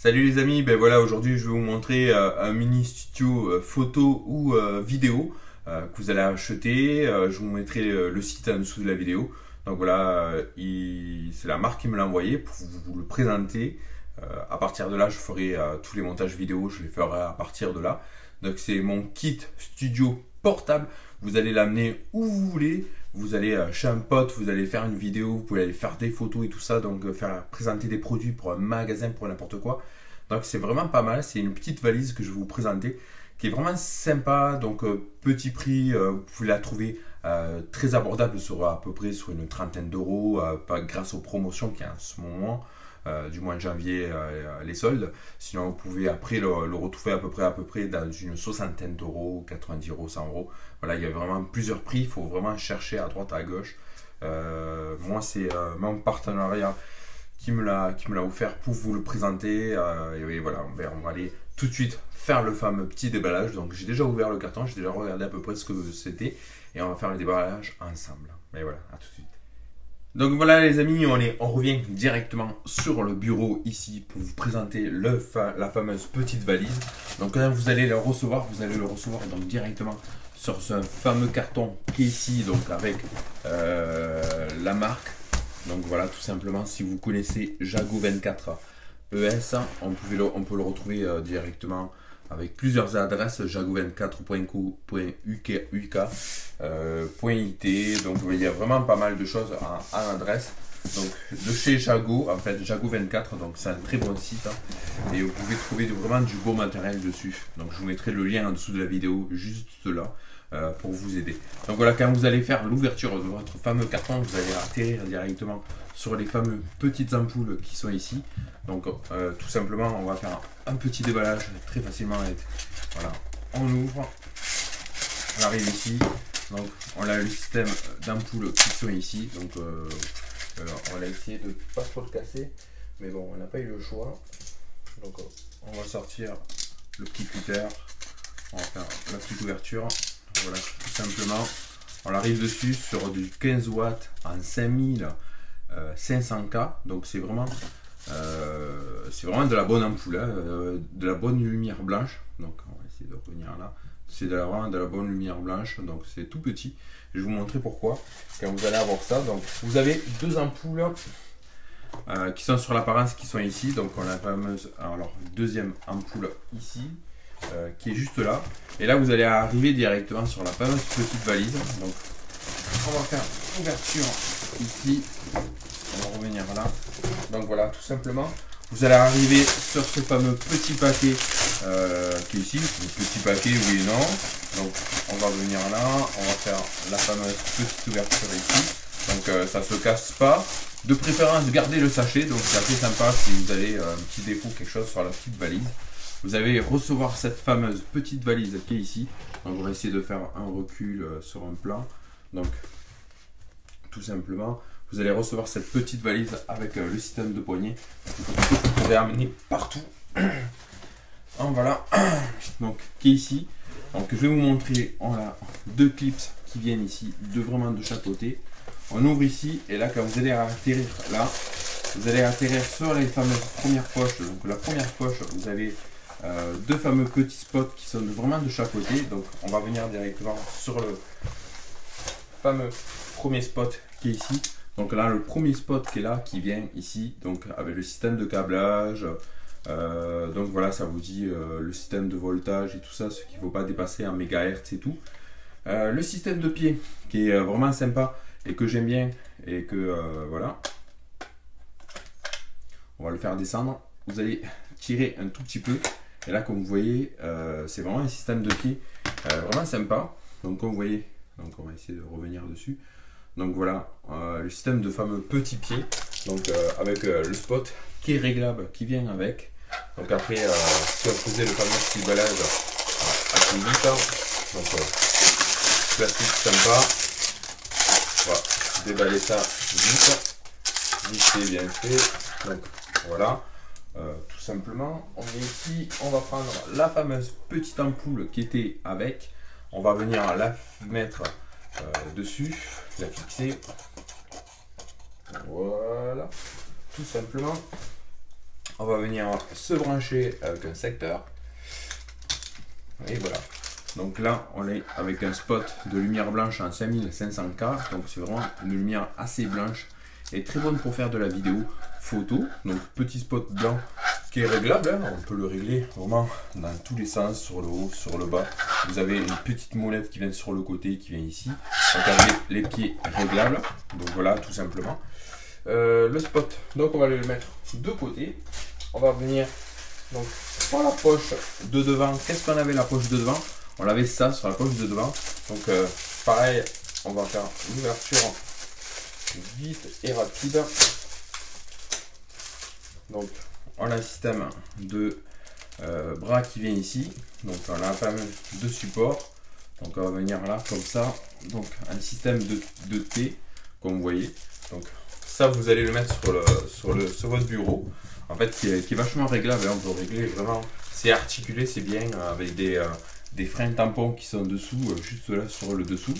Salut les amis, ben voilà, aujourd'hui je vais vous montrer un mini studio photo ou vidéo que vous allez acheter. Je vous mettrai le site en dessous de la vidéo. Donc voilà, c'est la marque qui me l'a envoyé pour vous le présenter. À partir de là, je ferai tous les montages vidéo, je les ferai à partir de là. Donc c'est mon kit studio portable. Vous allez l'amener où vous voulez. Vous allez chez un pote, vous allez faire une vidéo, vous pouvez aller faire des photos et tout ça, donc faire présenter des produits pour un magasin, pour n'importe quoi. Donc c'est vraiment pas mal, c'est une petite valise que je vais vous présenter, qui est vraiment sympa, donc petit prix, vous pouvez la trouver très abordable, sur à peu près sur une trentaine d'euros, grâce aux promotions qu'il y a en ce moment. Du mois de janvier, les soldes. Sinon, vous pouvez après le retrouver à peu près dans une soixantaine d'euros, 90 euros, 100 euros. Voilà, il y a vraiment plusieurs prix. Il faut vraiment chercher à droite, à gauche. Moi, c'est mon partenariat qui me l'a offert pour vous le présenter. Et voilà, on va aller tout de suite faire le fameux petit déballage. Donc, j'ai déjà ouvert le carton, j'ai déjà regardé à peu près ce que c'était. Et on va faire le déballage ensemble. Mais voilà, à tout de suite. Donc voilà les amis, on revient directement sur le bureau ici pour vous présenter la fameuse petite valise. Donc quand vous allez le recevoir, donc directement sur ce fameux carton qui est ici, donc avec la marque. Donc voilà, tout simplement, si vous connaissez Jago 24 ES, on peut le retrouver directement avec plusieurs adresses, jago24.co.uk.it. Donc il y a vraiment pas mal de choses en adresse. Donc de chez Jago, en fait Jago 24, donc c'est un très bon site, et vous pouvez trouver vraiment du beau matériel dessus. Donc je vous mettrai le lien en dessous de la vidéo, juste là, pour vous aider. Donc voilà, quand vous allez faire l'ouverture de votre fameux carton, vous allez atterrir directement sur les fameuses petites ampoules qui sont ici. Donc tout simplement, on va faire un petit déballage très facilement. Voilà, on ouvre, on arrive ici. Donc on a le système d'ampoules qui sont ici. Donc on va essayer de pas trop le casser, mais bon, on n'a pas eu le choix. Donc on va sortir le petit cutter, on va faire la petite ouverture. Voilà, tout simplement, on arrive dessus sur du 15 watts en 5500K. Donc c'est vraiment de la bonne ampoule, de la bonne lumière blanche. Donc on va essayer de revenir là. C'est vraiment de la bonne lumière blanche, donc c'est tout petit. Je vais vous montrer pourquoi. Quand vous allez avoir ça, donc vous avez deux ampoules qui sont sur l'apparence, qui sont ici. Donc on a la fameuse, alors deuxième ampoule ici, qui est juste là. Et là vous allez arriver directement sur la fameuse petite valise. Donc on va faire ouverture ici. On va revenir là. Donc voilà, tout simplement, vous allez arriver sur ce fameux petit paquet qui est ici. Le petit paquet, oui et non. Donc on va venir là, on va faire la fameuse petite ouverture ici. Donc ça se casse pas. De préférence, gardez le sachet. Donc c'est assez sympa si vous avez un petit défaut, quelque chose sur la petite valise. Vous allez recevoir cette fameuse petite valise qui est ici. Donc on va essayer de faire un recul sur un plan. Donc tout simplement, vous allez recevoir cette petite valise avec le système de poignée. Vous allez amener partout. En voilà. Donc qui est ici. Donc je vais vous montrer, on a deux clips qui viennent ici, vraiment de chaque côté. On ouvre ici et là quand vous allez atterrir là, vous allez atterrir sur les fameuses premières poches. Donc la première poche, vous avez deux fameux petits spots qui sont vraiment de chaque côté. Donc on va venir directement sur le fameux premier spot qui est ici. Donc là le premier spot qui est là, qui vient ici, donc avec le système de câblage. Donc voilà, ça vous dit le système de voltage et tout ça, ce qu'il ne faut pas dépasser en mégahertz et tout. Le système de pied qui est vraiment sympa et que j'aime bien, et que voilà, on va le faire descendre. Vous allez tirer un tout petit peu et là comme vous voyez, c'est vraiment un système de pied vraiment sympa. Donc comme vous voyez, donc on va essayer de revenir dessus. Donc voilà, le système de fameux petits pieds, donc avec le spot qui est réglable, qui vient avec. Donc après, si on faisait le fameux petit déballage assez vite, donc plastique sympa, voilà, déballer ça vite, c'est bien fait. Donc voilà, tout simplement, on est ici, on va prendre la fameuse petite ampoule qui était avec, on va venir la mettre dessus, la fixer, voilà, tout simplement. on va venir se brancher avec un secteur. Et voilà. Donc là, on est avec un spot de lumière blanche en 5500K. Donc c'est vraiment une lumière assez blanche et très bonne pour faire de la vidéo photo. Donc petit spot blanc qui est réglable, hein. On peut le régler vraiment dans tous les sens, sur le haut, sur le bas. Vous avez une petite molette qui vient sur le côté, qui vient ici. Donc avec les pieds réglables. Donc voilà, tout simplement. Le spot, donc on va le mettre de côté. On va venir donc pour la poche de devant. Qu'est-ce qu'on avait la poche de devant? On avait ça sur la poche de devant. Donc pareil, on va faire l'ouverture vite et rapide. Donc on a un système de bras qui vient ici. Donc on a pas mal de support. Donc on va venir là comme ça. Donc un système de T comme vous voyez. Donc ça vous allez le mettre sur votre bureau. En fait qui est vachement réglable. On peut régler vraiment. C'est articulé, c'est bien avec des freins tampons qui sont dessous, juste là sur le dessous.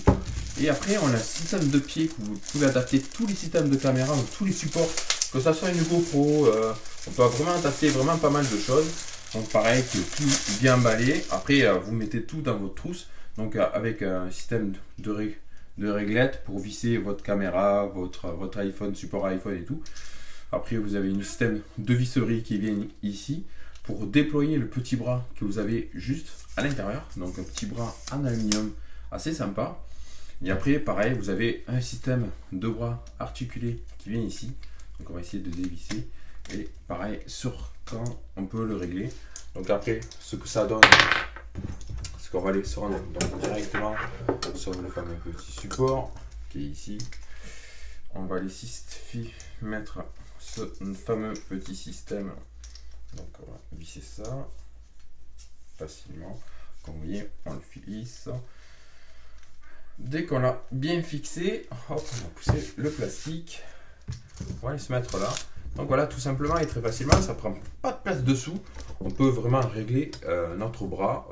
Et après on a un système de pied que vous pouvez adapter tous les systèmes de caméra, donc tous les supports, que ça soit une GoPro, on peut vraiment adapter vraiment pas mal de choses. Donc pareil, que tout bien emballé. Après vous mettez tout dans votre trousse, donc avec un système de réglette pour visser votre caméra, votre iPhone, support iPhone et tout. Après vous avez un système de visserie qui vient ici pour déployer le petit bras que vous avez juste à l'intérieur. Donc un petit bras en aluminium assez sympa. Et après pareil, vous avez un système de bras articulé qui vient ici. Donc on va essayer de dévisser. Et pareil, sur quand on peut le régler. Donc après, ce que ça donne, c'est qu'on va aller se rendre donc directement sur le fameux petit support qui est ici. On va aller mettre ce fameux petit système. Donc on va visser ça facilement. Comme vous voyez, on le filisse. Dès qu'on l'a bien fixé, hop, on va pousser le plastique. On va aller se mettre là. Donc voilà, tout simplement et très facilement, ça prend pas de place dessous. On peut vraiment régler notre bras,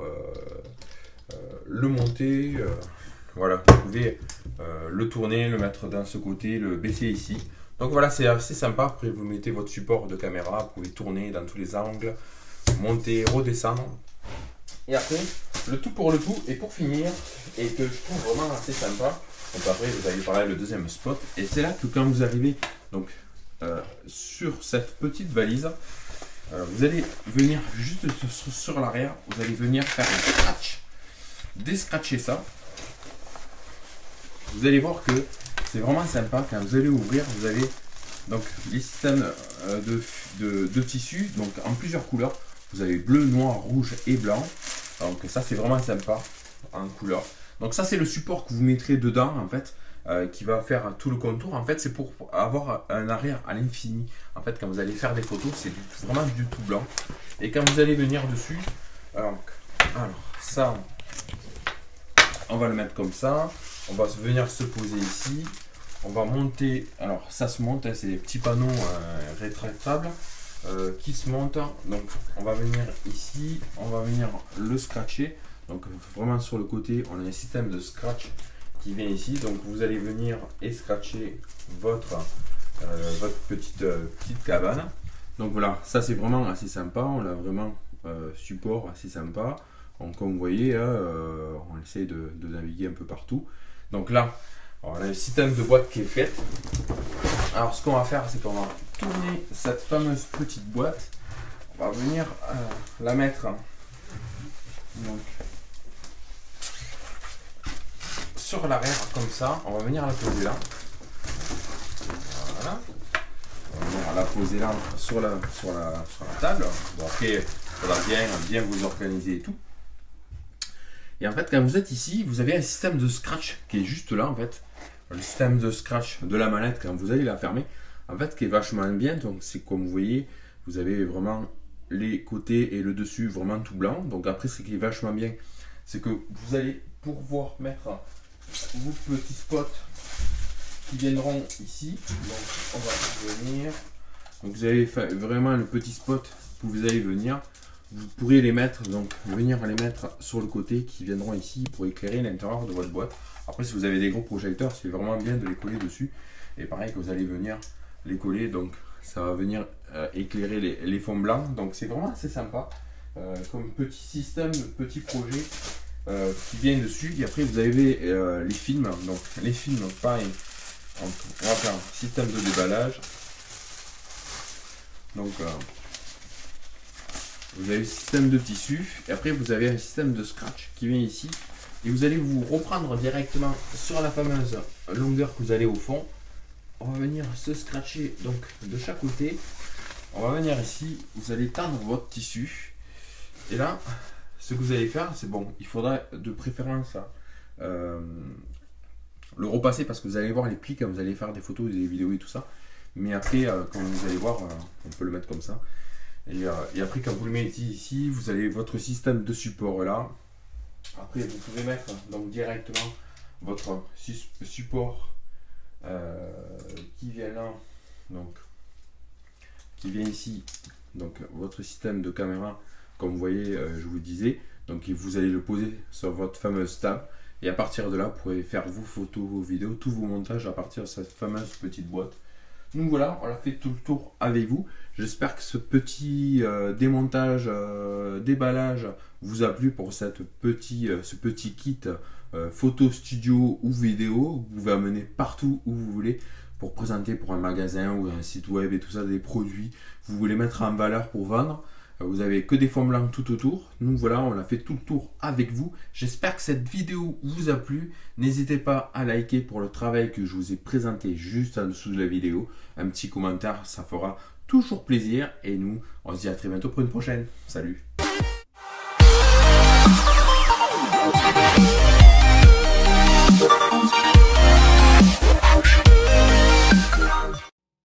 le monter. Voilà, vous pouvez le tourner, le mettre dans ce côté, le baisser ici. Donc voilà, c'est assez sympa. Après, vous mettez votre support de caméra, vous pouvez tourner dans tous les angles, monter, redescendre. Et après, le tout pour le tout, et pour finir, et que je trouve vraiment assez sympa. Donc après, vous allez parler le deuxième spot. Et c'est là que quand vous arrivez donc, sur cette petite valise, vous allez venir juste sur l'arrière, vous allez venir faire un scratch, descratcher ça. Vous allez voir que c'est vraiment sympa. Quand vous allez ouvrir, vous avez donc les systèmes de tissu, donc en plusieurs couleurs. Vous avez bleu, noir, rouge et blanc. Donc ça c'est vraiment sympa en couleur. Donc ça c'est le support que vous mettrez dedans en fait, qui va faire tout le contour. En fait c'est pour avoir un arrière à l'infini. En fait quand vous allez faire des photos, c'est vraiment du tout blanc. Et quand vous allez venir dessus, alors ça, on va le mettre comme ça. On va venir se poser ici. On va monter, alors ça se monte, hein, c'est des petits panneaux rétractables qui se montent. Donc on va venir ici, on va venir le scratcher. Donc vraiment sur le côté, on a un système de scratch qui vient ici. Donc vous allez venir et scratcher votre petite cabane. Donc voilà, ça c'est vraiment assez sympa. On a vraiment support assez sympa. Donc comme vous voyez, on essaye de naviguer un peu partout. Donc là, on a le système de boîte qui est fait. Alors ce qu'on va faire, c'est qu'on va tourner cette fameuse petite boîte. On va venir la mettre donc, sur l'arrière comme ça. On va venir la poser là. Voilà. On va venir la poser là sur la table. Bon, après, il faudra bien vous organiser et tout. Et en fait, quand vous êtes ici, vous avez un système de scratch qui est juste là en fait. Le système de scratch de la manette, quand vous allez la fermer, en fait, qui est vachement bien. Donc, c'est comme vous voyez, vous avez vraiment les côtés et le dessus vraiment tout blanc. Donc, après, ce qui est vachement bien, c'est que vous allez pouvoir mettre vos petits spots qui viendront ici. Donc, on va venir. Donc, vous avez vraiment le petit spot où vous allez venir. Vous pourrez les mettre, donc venir les mettre sur le côté qui viendront ici pour éclairer l'intérieur de votre boîte. Après, si vous avez des gros projecteurs, c'est vraiment bien de les coller dessus. Et pareil que vous allez venir les coller donc ça va venir éclairer les fonds blancs. Donc c'est vraiment assez sympa comme petit système, petit projet qui vient dessus. Et après vous avez les films. Donc les films, donc pareil, on va faire un système de déballage. Donc vous avez le système de tissu et après vous avez un système de scratch qui vient ici et vous allez vous reprendre directement sur la fameuse longueur que vous allez au fond. On va venir se scratcher donc de chaque côté. On va venir ici, vous allez tendre votre tissu et là ce que vous allez faire, c'est bon, il faudra de préférence le repasser parce que vous allez voir les plis quand vous allez faire des photos, des vidéos et tout ça. Mais après quand vous allez voir, on peut le mettre comme ça. Et après quand vous le mettez ici, vous avez votre système de support là. Après vous pouvez mettre donc directement votre support qui vient là, donc qui vient ici, donc votre système de caméra comme vous voyez, je vous disais, donc vous allez le poser sur votre fameuse table et à partir de là vous pouvez faire vos photos, vos vidéos, tous vos montages à partir de cette fameuse petite boîte. Donc voilà, on a fait tout le tour avec vous. J'espère que ce petit démontage, déballage vous a plu pour ce petit kit photo studio ou vidéo. Vous pouvez amener partout où vous voulez pour présenter pour un magasin ou un site web et tout ça, des produits. Vous voulez mettre en valeur pour vendre. Vous avez que des fonds blancs tout autour. Donc voilà, on a fait tout le tour avec vous. J'espère que cette vidéo vous a plu. N'hésitez pas à liker pour le travail que je vous ai présenté juste en dessous de la vidéo. Un petit commentaire, ça fera toujours plaisir. Et nous, on se dit à très bientôt pour une prochaine. Salut!